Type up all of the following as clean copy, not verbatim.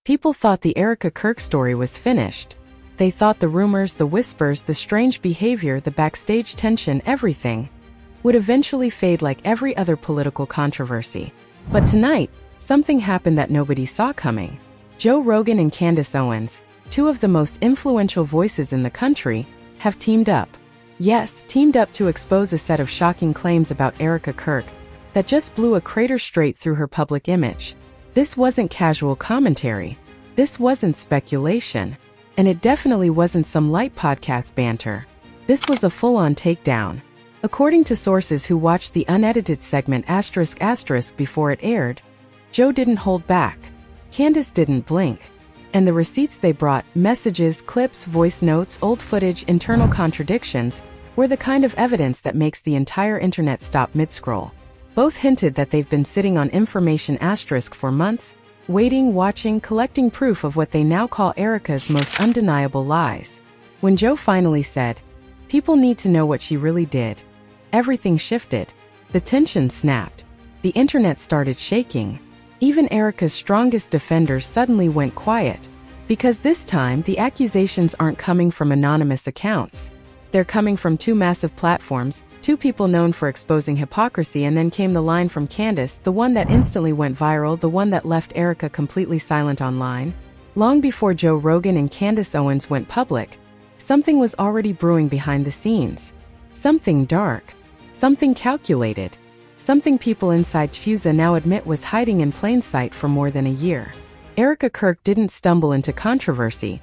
People thought the Erika Kirk story was finished. They thought the rumors, the whispers, the strange behavior, the backstage tension, everything would eventually fade like every other political controversy. But tonight, something happened that nobody saw coming. Joe Rogan and Candace Owens, two of the most influential voices in the country, have teamed up. Yes, teamed up to expose a set of shocking claims about Erika Kirk that just blew a crater straight through her public image. This wasn't casual commentary. This wasn't speculation. And it definitely wasn't some light podcast banter. This was a full-on takedown. According to sources who watched the unedited segment *** before it aired, Joe didn't hold back. Candace didn't blink. And the receipts they brought, messages, clips, voice notes, old footage, internal contradictions, were the kind of evidence that makes the entire internet stop mid-scroll. Both hinted that they've been sitting on information * for months, waiting, watching, collecting proof of what they now call Erika's most undeniable lies. When Joe finally said, "People need to know what she really did," everything shifted. The tension snapped. The internet started shaking. Even Erika's strongest defenders suddenly went quiet. Because this time, the accusations aren't coming from anonymous accounts. They're coming from two massive platforms, two people known for exposing hypocrisy, and then came the line from Candace, the one that instantly went viral, the one that left Erika completely silent online. Long before Joe Rogan and Candace Owens went public, something was already brewing behind the scenes. Something dark. Something calculated. Something people inside Tfuza now admit was hiding in plain sight for more than a year. Erika Kirk didn't stumble into controversy.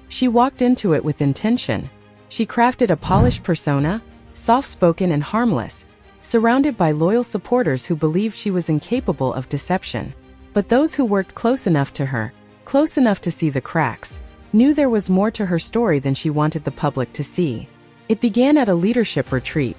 She walked into it with intention. She crafted a polished persona, soft-spoken and harmless, surrounded by loyal supporters who believed she was incapable of deception. But those who worked close enough to her, close enough to see the cracks, knew there was more to her story than she wanted the public to see. It began at a leadership retreat.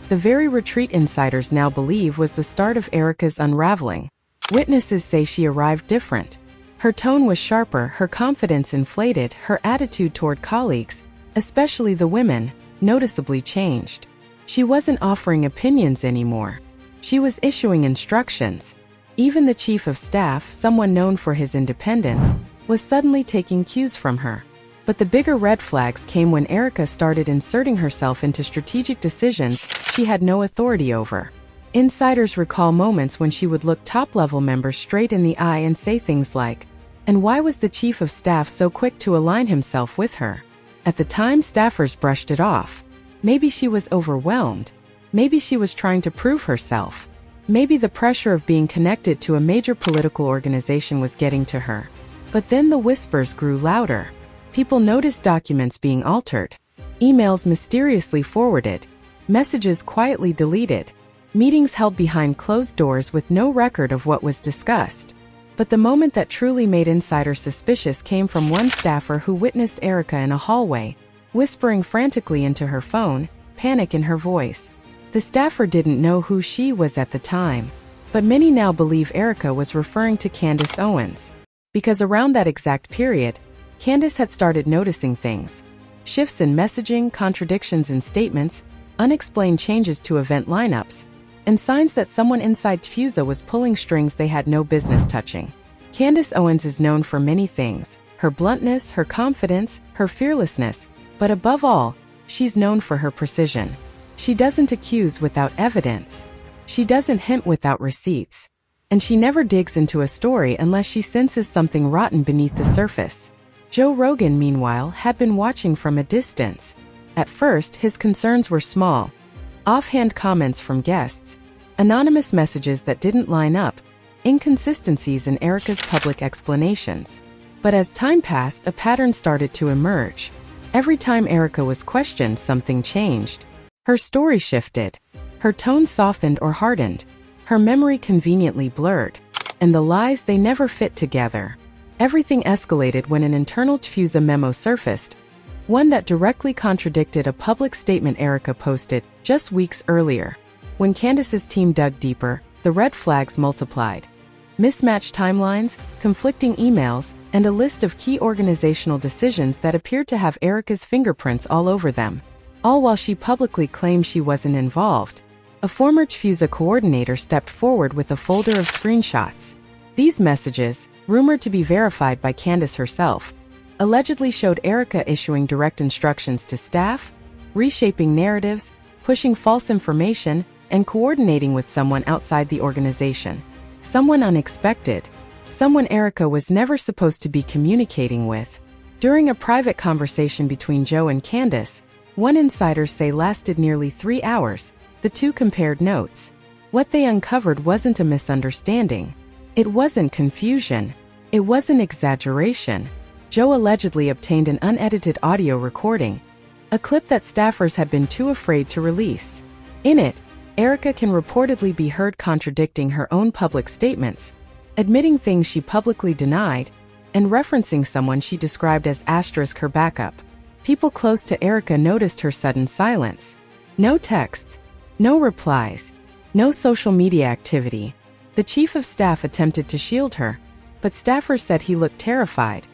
The very retreat insiders now believe was the start of Erika's unraveling. Witnesses say she arrived different. Her tone was sharper, her confidence inflated, her attitude toward colleagues, especially the women, noticeably changed. She wasn't offering opinions anymore. She was issuing instructions. Even the chief of staff, someone known for his independence, was suddenly taking cues from her. But the bigger red flags came when Erika started inserting herself into strategic decisions she had no authority over. Insiders recall moments when she would look top-level members straight in the eye and say things like, "And why was the chief of staff so quick to align himself with her?" At the time, staffers brushed it off. Maybe she was overwhelmed. Maybe she was trying to prove herself. Maybe the pressure of being connected to a major political organization was getting to her. But then the whispers grew louder. People noticed documents being altered, emails mysteriously forwarded, messages quietly deleted, meetings held behind closed doors with no record of what was discussed. But the moment that truly made insiders suspicious came from one staffer who witnessed Erika in a hallway, whispering frantically into her phone, panic in her voice. The staffer didn't know who she was at the time, but many now believe Erika was referring to Candace Owens. Because around that exact period, Candace had started noticing things. Shifts in messaging, contradictions in statements, unexplained changes to event lineups, and signs that someone inside Tfuza was pulling strings they had no business touching. Candace Owens is known for many things: her bluntness, her confidence, her fearlessness, but above all, she's known for her precision. She doesn't accuse without evidence. She doesn't hint without receipts. And she never digs into a story unless she senses something rotten beneath the surface. Joe Rogan, meanwhile, had been watching from a distance. At first, his concerns were small. Offhand comments from guests, anonymous messages that didn't line up, inconsistencies in Erika's public explanations. But as time passed, a pattern started to emerge. Every time Erika was questioned, something changed. Her story shifted. Her tone softened or hardened. Her memory conveniently blurred. And the lies, they never fit together. Everything escalated when an internal Tfuza memo surfaced, one that directly contradicted a public statement Erika posted just weeks earlier. When Candace's team dug deeper, the red flags multiplied. Mismatched timelines, conflicting emails, and a list of key organizational decisions that appeared to have Erika's fingerprints all over them. All while she publicly claimed she wasn't involved. A former Tfuza coordinator stepped forward with a folder of screenshots. These messages, rumored to be verified by Candace herself, allegedly showed Erika issuing direct instructions to staff, reshaping narratives, pushing false information, and coordinating with someone outside the organization. Someone unexpected. Someone Erika was never supposed to be communicating with. During a private conversation between Joe and Candace, one insider say lasted nearly 3 hours, the two compared notes. What they uncovered wasn't a misunderstanding. It wasn't confusion. It wasn't exaggeration. Joe allegedly obtained an unedited audio recording, a clip that staffers had been too afraid to release. In it, Erika can reportedly be heard contradicting her own public statements, admitting things she publicly denied, and referencing someone she described as asterisk her backup. People close to Erika noticed her sudden silence. No texts, no replies, no social media activity. The chief of staff attempted to shield her, but staffers said he looked terrified,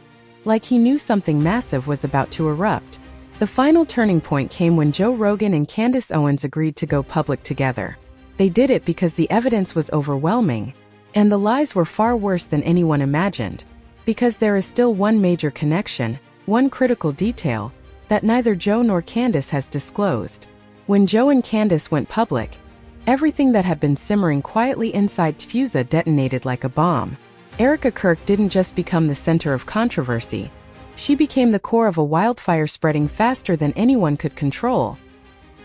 like he knew something massive was about to erupt. The final turning point came when Joe Rogan and Candace Owens agreed to go public together. They did it because the evidence was overwhelming, and the lies were far worse than anyone imagined. Because there is still one major connection, one critical detail, that neither Joe nor Candace has disclosed. When Joe and Candace went public, everything that had been simmering quietly inside Tfusa detonated like a bomb. Erika Kirk didn't just become the center of controversy. She became the core of a wildfire spreading faster than anyone could control.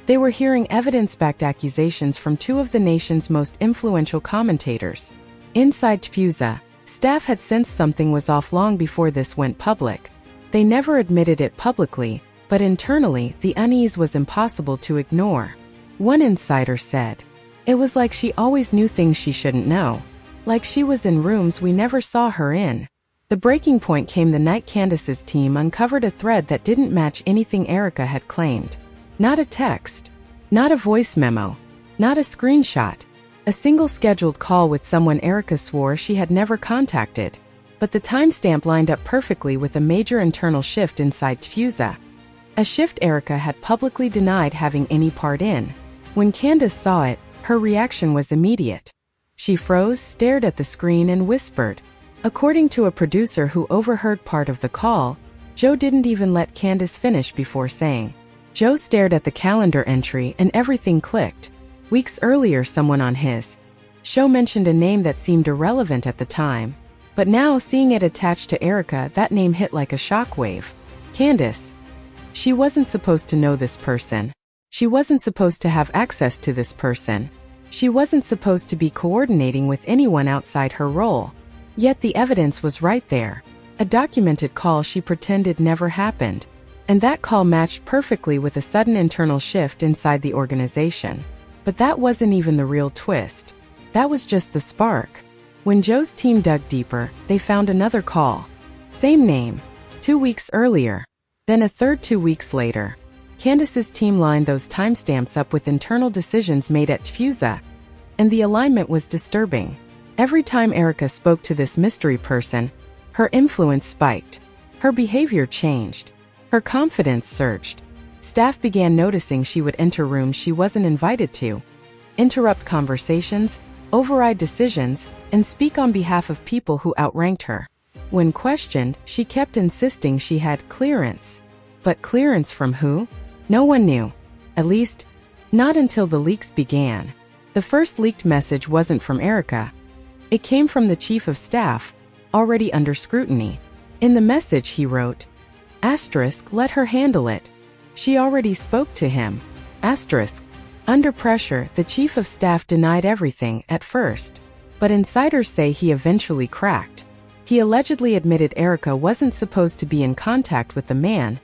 They were hearing evidence-backed accusations from two of the nation's most influential commentators. Inside Tfusa, staff had sensed something was off long before this went public. They never admitted it publicly, but internally, the unease was impossible to ignore. One insider said, "It was like she always knew things she shouldn't know. Like she was in rooms we never saw her in." The breaking point came the night Candace's team uncovered a thread that didn't match anything Erika had claimed. Not a text, not a voice memo, not a screenshot. A single scheduled call with someone Erika swore she had never contacted. But the timestamp lined up perfectly with a major internal shift inside Tfusa. A shift Erika had publicly denied having any part in. When Candace saw it, her reaction was immediate. She froze, stared at the screen, and whispered. According to a producer who overheard part of the call, Joe didn't even let Candace finish before saying. Joe stared at the calendar entry and everything clicked. Weeks earlier, someone on his show mentioned a name that seemed irrelevant at the time. But now, seeing it attached to Erika, that name hit like a shockwave. Candace. She wasn't supposed to know this person. She wasn't supposed to have access to this person. She wasn't supposed to be coordinating with anyone outside her role. Yet the evidence was right there. A documented call she pretended never happened. And that call matched perfectly with a sudden internal shift inside the organization. But that wasn't even the real twist. That was just the spark. When Joe's team dug deeper, they found another call. Same name. 2 weeks earlier. Then a third 2 weeks later. Candace's team lined those timestamps up with internal decisions made at Tfusa, and the alignment was disturbing. Every time Erika spoke to this mystery person, her influence spiked. Her behavior changed. Her confidence surged. Staff began noticing she would enter rooms she wasn't invited to, interrupt conversations, override decisions, and speak on behalf of people who outranked her. When questioned, she kept insisting she had clearance. But clearance from who? No one knew. At least, not until the leaks began. The first leaked message wasn't from Erika. It came from the chief of staff, already under scrutiny. In the message he wrote, asterisk, let her handle it. She already spoke to him. Asterisk. Under pressure, the chief of staff denied everything at first. But insiders say he eventually cracked. He allegedly admitted Erika wasn't supposed to be in contact with the man,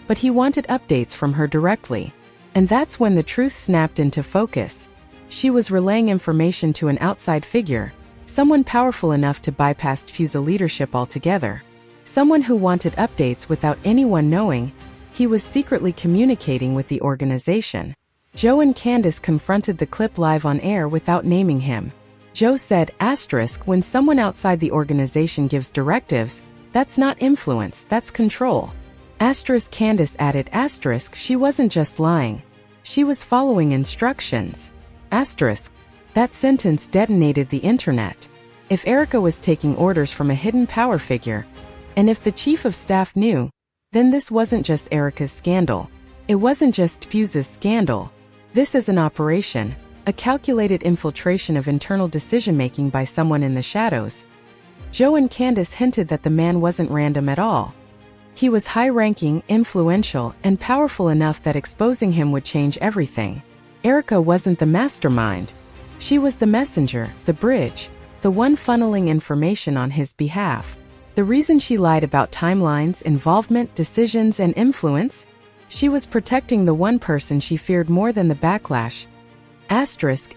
but he wanted updates from her directly. And that's when the truth snapped into focus. She was relaying information to an outside figure, someone powerful enough to bypass Tfusa leadership altogether. Someone who wanted updates without anyone knowing. He was secretly communicating with the organization. Joe and Candace confronted the clip live on air without naming him. Joe said, asterisk, when someone outside the organization gives directives, that's not influence, that's control. Asterisk. Candace added, asterisk, she wasn't just lying. She was following instructions. Asterisk. That sentence detonated the internet. If Erika was taking orders from a hidden power figure, and if the chief of staff knew, then this wasn't just Erika's scandal. It wasn't just Fuse's scandal. This is an operation, a calculated infiltration of internal decision-making by someone in the shadows. Joe and Candace hinted that the man wasn't random at all. He was high-ranking, influential, and powerful enough that exposing him would change everything. Erika wasn't the mastermind. She was the messenger, the bridge, the one funneling information on his behalf. The reason she lied about timelines, involvement, decisions, and influence? She was protecting the one person she feared more than the backlash.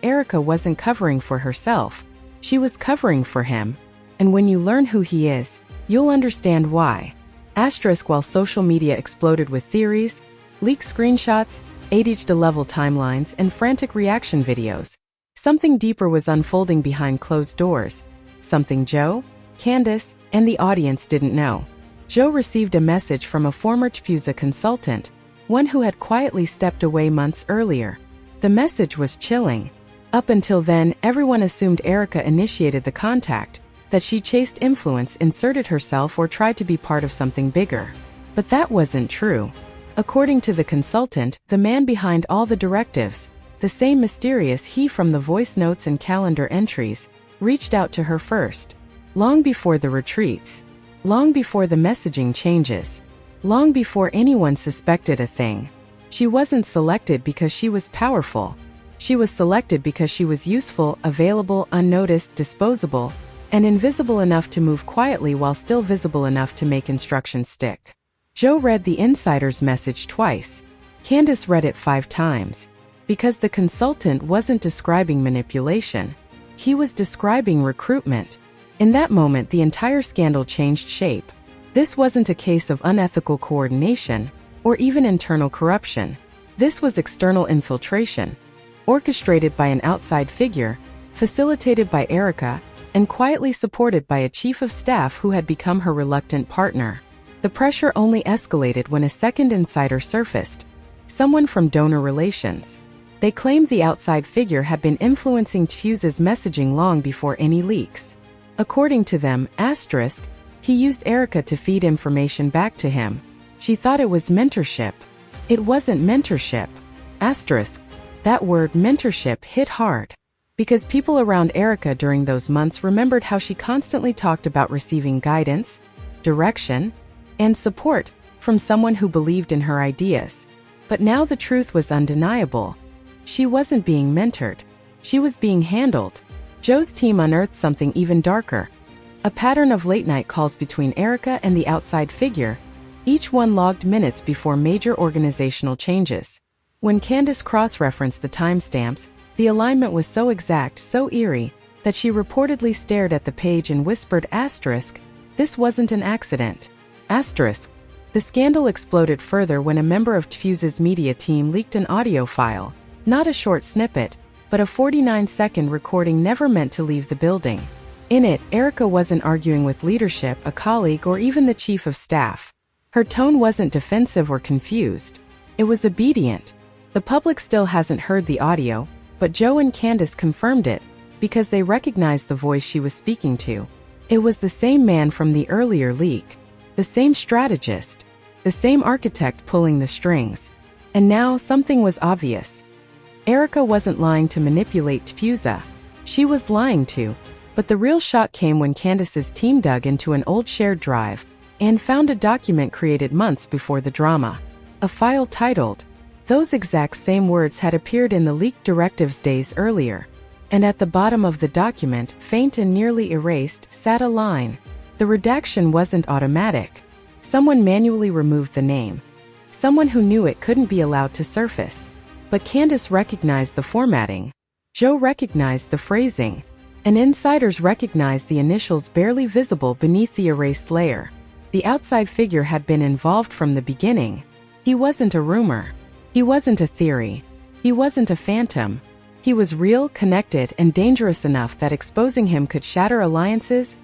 Erika wasn't covering for herself. She was covering for him. And when you learn who he is, you'll understand why. While social media exploded with theories, leaked screenshots, ADHD-level timelines, and frantic reaction videos, something deeper was unfolding behind closed doors. Something Joe, Candace, and the audience didn't know. Joe received a message from a former Fuse consultant, one who had quietly stepped away months earlier. The message was chilling. Up until then, everyone assumed Erika initiated the contact, that she chased influence, inserted herself, or tried to be part of something bigger. But that wasn't true. According to the consultant, the man behind all the directives, the same mysterious he from the voice notes and calendar entries, reached out to her first. Long before the retreats. Long before the messaging changes. Long before anyone suspected a thing. She wasn't selected because she was powerful. She was selected because she was useful, available, unnoticed, disposable, and invisible enough to move quietly while still visible enough to make instructions stick. Joe read the insider's message twice. Candace read it 5 times. Because the consultant wasn't describing manipulation. He was describing recruitment. In that moment, the entire scandal changed shape. This wasn't a case of unethical coordination, or even internal corruption. This was external infiltration, orchestrated by an outside figure, facilitated by Erika, and quietly supported by a chief of staff who had become her reluctant partner. The pressure only escalated when a second insider surfaced, someone from donor relations. They claimed the outside figure had been influencing Fuse's messaging long before any leaks. According to them, he used Erika to feed information back to him. She thought it was mentorship. It wasn't mentorship. That word mentorship hit hard. Because people around Erika during those months remembered how she constantly talked about receiving guidance, direction, and support from someone who believed in her ideas. But now the truth was undeniable. She wasn't being mentored. She was being handled. Joe's team unearthed something even darker. A pattern of late-night calls between Erika and the outside figure, each one logged minutes before major organizational changes. When Candace cross-referenced the timestamps, the alignment was so exact, so eerie, that she reportedly stared at the page and whispered, "This wasn't an accident." The scandal exploded further when a member of Fuse's media team leaked an audio file, not a short snippet, but a 49-second recording never meant to leave the building. In it, Erika wasn't arguing with leadership, a colleague, or even the chief of staff. Her tone wasn't defensive or confused. It was obedient. The public still hasn't heard the audio, but Joe and Candace confirmed it, because they recognized the voice she was speaking to. It was the same man from the earlier leak, the same strategist, the same architect pulling the strings. And now something was obvious. Erika wasn't lying to manipulate Fuse. She was lying to. But the real shock came when Candace's team dug into an old shared drive and found a document created months before the drama. A file titled, those exact same words had appeared in the leaked directives days earlier. And at the bottom of the document, faint and nearly erased, sat a line. The redaction wasn't automatic. Someone manually removed the name. Someone who knew it couldn't be allowed to surface. But Candace recognized the formatting. Joe recognized the phrasing. And insiders recognized the initials barely visible beneath the erased layer. The outside figure had been involved from the beginning. He wasn't a rumor. He wasn't a theory. He wasn't a phantom. He was real, connected, and dangerous enough that exposing him could shatter alliances,